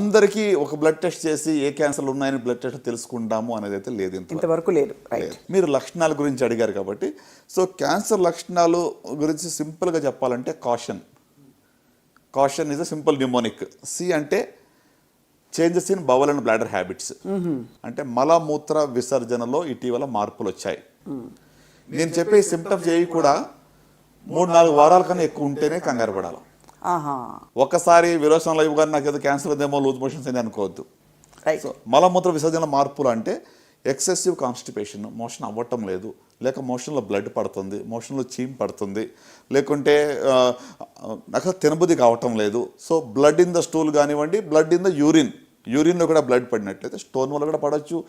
అందరికీ ఒక blood test చేసి ఏ క్యాన్సర్లు ఉన్నాయని బ్లడ్ టెస్ట్ తెలుసుకుంటాము అనేది అయితే లేదు, ఇంతవరకు లేదు. మీరు లక్షణాల గురించి అడిగారు కాబట్టి, సో క్యాన్సర్ లక్షణాలు గురించి సింపుల్గా చెప్పాలంటే caution is a simple mnemonic. C అంటే changes in bowel and bladder habits, అంటే మలమూత్ర విసర్జనలో ఇటీవల మార్పులు వచ్చాయి. నేను చెప్పే సిమ్టమ్స్ ఏవి కూడా 3-4 వారాల కన్నా ఎక్కువ ఉంటేనే కంగారు పడాలి. ఒకసారి విరోచనలో ఇవ్వగానే నాకు ఏదో క్యాన్సర్ ఉందేమో, లూజ్ మోషన్స్ అని అనుకోవద్దు. సో మలమూత్ర విసర్జన మార్పులు అంటే ఎక్సెసివ్ కాన్స్టిపేషన్, మోషన్ అవ్వటం లేదు, లేక మోషన్లో బ్లడ్ పడుతుంది, మోషన్లో చీమ్ పడుతుంది, లేకుంటే నాకు తినబుద్ధి కావటం లేదు. So blood in the stool కానివ్వండి, బ్లడ్ ఇన్ ద యూరిన్లో కూడా బ్లడ్ పడినట్లయితే స్టోన్ వల్ల కూడా పడవచ్చు,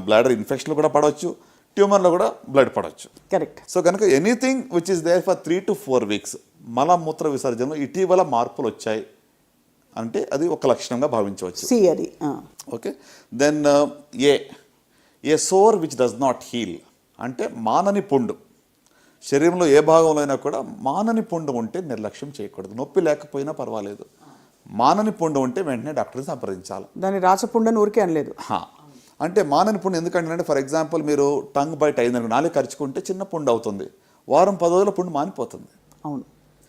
బ్లాడర్ ఇన్ఫెక్షన్లో కూడా పడవచ్చు, ట్యూమర్లో కూడా బ్లడ్ పడవచ్చు. కరెక్ట్. సో కనుక anything which is there for 3 to 4 weeks మలమూత్ర విసర్జనలో ఇటీవల మార్పులు వచ్చాయి అంటే అది ఒక లక్షణంగా భావించవచ్చు. Okay. Then a sore which does not heal, అంటే మానని పుండు. శరీరంలో ఏ భాగంలో అయినా కూడా మానని పుండు ఉంటే నిర్లక్ష్యం చేయకూడదు. నొప్పి లేకపోయినా పర్వాలేదు, మానని పుండు ఉంటే వెంటనే డాక్టర్ని సంప్రదించాలి. దాన్ని రాచపుండని ఊరికే అనలేదు. అంటే మానని పుండు ఎందుకంటే, ఫర్ ఎగ్జాంపుల్ మీరు టంగ్ బైట్ అయిందని నాలుగు ఖర్చుకుంటే చిన్న పుండు అవుతుంది, వారం 10 రోజుల పుండు మానిపోతుంది. అవును.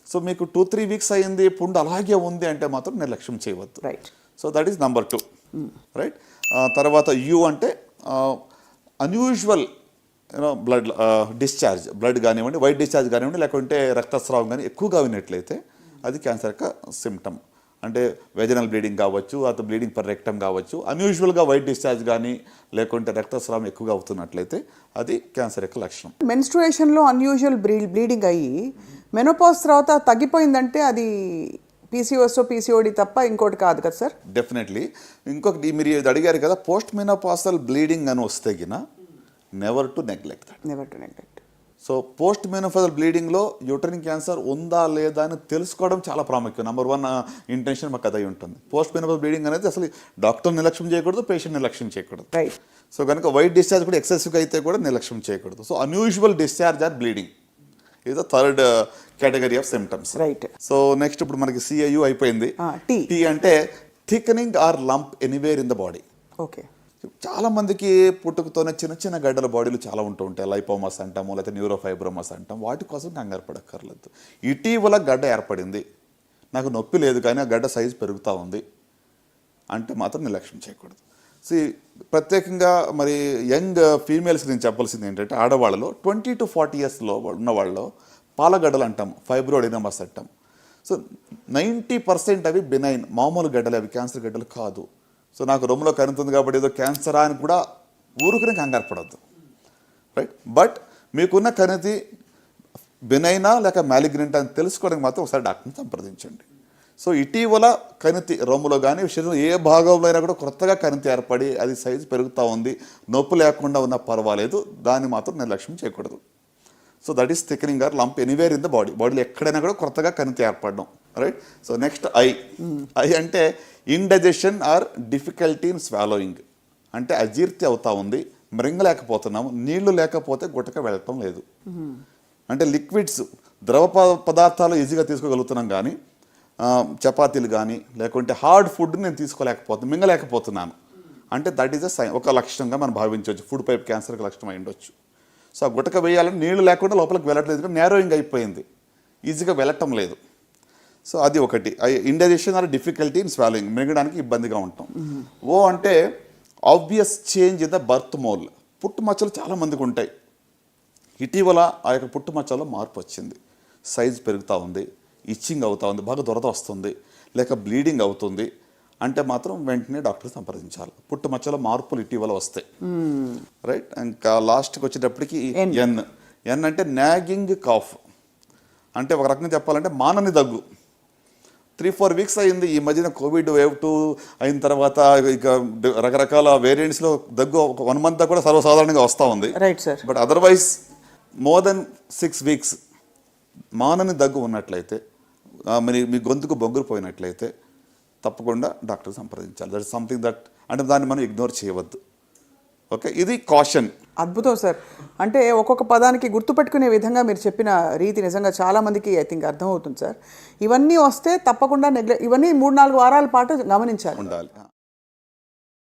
సో మీకు 2-3 weeks అయింది, పుండు అలాగే ఉంది అంటే మాత్రం నిర్లక్ష్యం చేయవద్దు. Right. So that is number 2. Right. తర్వాత యూ అంటే అన్యూజువల్ బ్లడ్ డిశ్చార్జ్, బ్లడ్ కానివ్వండి, వైట్ డిశ్చార్జ్ కానివ్వండి, లేకుంటే రక్తస్రావం కానీ ఎక్కువగా విన్నట్లయితే అది క్యాన్సర్ యొక్క సిమ్టమ్. అంటే వెజనల్ బ్లీడింగ్ కావచ్చు, అతను బ్లీడింగ్ పర్ రెక్టమ్ కావచ్చు, అన్యూజువల్గా వైట్ డిశ్చార్జ్ కానీ లేకుంటే రక్తస్రావం ఎక్కువగా అవుతున్నట్లయితే అది క్యాన్సర్ యొక్క లక్షణం. మెన్స్ట్రుయేషన్లో అన్యూజువల్ బ్లీడింగ్ అయ్యి మెనోపాజ్ తర్వాత తగ్గిపోయిందంటే అది పీసీఓడి తప్ప ఇంకోటి కాదు కదా సార్? డెఫినెట్లీ. ఇంకొకటి మీరు అడిగారు కదా, పోస్ట్ మెనోపాజల్ బ్లీడింగ్ అని వస్తే గిన never to neglect. So post menopausal బ్లీడింగ్లో యూటరిన్ క్యాన్సర్ ఉందా లేదా అని తెలుసుకోవడం చాలా ప్రాముఖ్యం. నెంబర్ 1 ఇంటెన్షన్ మాకు అదై ఉంటుంది. పోస్ట్ మెనోపాజల్ బ్లీడింగ్ అనేది అసలు డాక్టర్ నిర్లక్ష్యం చేయకూడదు, పేషెంట్ నిర్లక్ష్యం చేయకూడదు. సో కనుక వైట్ డిశ్చార్జ్ కూడా ఎక్సెసివ్గా అయితే కూడా నిర్లక్ష్యం చేయకూడదు. So unusual discharge or bleeding ఇది third category of symptoms. Right. So next ఇప్పుడు మనకి CIU అయిపోయింది. టీ అంటే thickening or lump anywhere in the body. Okay. చాలా మందికి పుట్టుకతోనే చిన్న చిన్న గడ్డల బాడీలు చాలా ఉంటూ ఉంటాయి. లైపోమాస్ అంటాము, లేకపోతే న్యూరోఫైబ్రోమాస్ అంటాం. వాటి కోసం కంగారు పడక్కర్లేదు. ఇటీవల గడ్డ ఏర్పడింది, నాకు నొప్పి లేదు కానీ ఆ గడ్డ సైజు పెరుగుతూ ఉంది అంటే మాత్రం నిర్లక్ష్యం చేయకూడదు. ప్రత్యేకంగా మరి యంగ్ ఫీమేల్స్కి నేను చెప్పాల్సింది ఏంటంటే, ఆడవాళ్ళలో 20 to 40 years ఉన్న వాళ్ళలో పాలగడ్డలు అంటాం, ఫైబ్రోడినమస్ అంటాం. సో 90% అవి బెనైన్, మామూలు గడ్డలు, అవి క్యాన్సర్ గడ్డలు కాదు. సో నాకు రొమ్ములో కనుతుంది కాబట్టి ఏదో క్యాన్సరా అని కూడా ఊరుకునే కంగారు పడద్దు. రైట్. బట్ మీకున్న కణితి బెనైనా లేక మ్యాలిగ్నెంట్ అని తెలుసుకోవడానికి మాత్రం ఒకసారి డాక్టర్ని సంప్రదించండి. సో ఇటీవల కణితి రొమ్ములో కానీ శరీరంలో ఏ భాగంలో అయినా కూడా కొత్తగా కణితి ఏర్పడి అది సైజు పెరుగుతూ ఉంది, నొప్పి లేకుండా ఉన్నా పర్వాలేదు, దాన్ని మాత్రం నిర్లక్ష్యం చేయకూడదు. So that is thickening or lump anywhere in the బాడీలో ఎక్కడైనా కూడా కొత్తగా కణితి ఏర్పడడం. రైట్. సో నెక్స్ట్ ఐ అంటే indigestion or difficulty in swallowing, అంటే అజీర్తి అవుతా ఉంది, మృంగలేకపోతున్నాము, నీళ్లు లేకపోతే గుట్టక వెళ్ళటం లేదు. అంటే లిక్విడ్స్, ద్రవ పదార్థాలు ఈజీగా తీసుకోగలుగుతున్నాం కానీ చపాతీలు కానీ లేకుంటే హార్డ్ ఫుడ్ నేను తీసుకోలేకపోతున్నాను, మింగలేకపోతున్నాను అంటే దట్ ఈస్ అ సైన్, ఒక లక్షణంగా మనం భావించవచ్చు. ఫుడ్ పైప్ క్యాన్సర్కి లక్షణం అయి ఉండొచ్చు. సో ఆ గుట్టక వేయాలని నీళ్లు లేకుండా లోపలికి వెళ్ళట్లేదు, నేరోయింగ్ అయిపోయింది, ఈజీగా వెళ్ళటం లేదు. సో అది ఒకటి. Indigestion or difficulty in swallowing, మింగడానికి ఇబ్బందిగా ఉంటాం. అంటే obvious change in the birth mole, పుట్టుమచ్చలు చాలా మందికి ఉంటాయి. ఇటీవల ఆ యొక్క పుట్టుమచ్చలో మార్పు వచ్చింది, సైజ్ పెరుగుతూ ఉంది, ఇచ్చింగ్ అవుతూ ఉంది, బాగా దురద వస్తుంది, లేక బ్లీడింగ్ అవుతుంది అంటే మాత్రం వెంటనే డాక్టర్ సంప్రదించాలి. పుట్టుమచ్చలో మార్పులు ఇటీవల వస్తాయి. రైట్. ఇంకా లాస్ట్కి వచ్చేటప్పటికి ఎన్ అంటే నాగింగ్ కాఫ్, అంటే ఒక రకంగా చెప్పాలంటే మానని దగ్గు. 3-4 weeks అయింది. ఈ మధ్యన కోవిడ్ వేవ్ 2 అయిన తర్వాత ఇక రకరకాల వేరియంట్స్లో దగ్గు 1 month కూడా సర్వసాధారణంగా వస్తూ ఉంది. But otherwise more than 6 weeks మానని దగ్గు ఉన్నట్లయితే, మీ గొంతుకు బొగ్గురు పోయినట్లయితే తప్పకుండా డాక్టర్ సంప్రదించాలి. దట్ ఇస్ సంథింగ్ దట్, అంటే దాన్ని మనం ఇగ్నోర్ చేయవద్దు. ఓకే. ఇది కాషన్. అద్భుతం సార్. అంటే ఒక్కొక్క పదానికి గుర్తుపెట్టుకునే విధంగా మీరు చెప్పిన రీతి నిజంగా చాలామందికి ఐ థింక్ అర్థమవుతుంది సార్. ఇవన్నీ వస్తే తప్పకుండా ఇవన్నీ 3-4 వారాల పాటు గమనించాలి. ఉండాలి.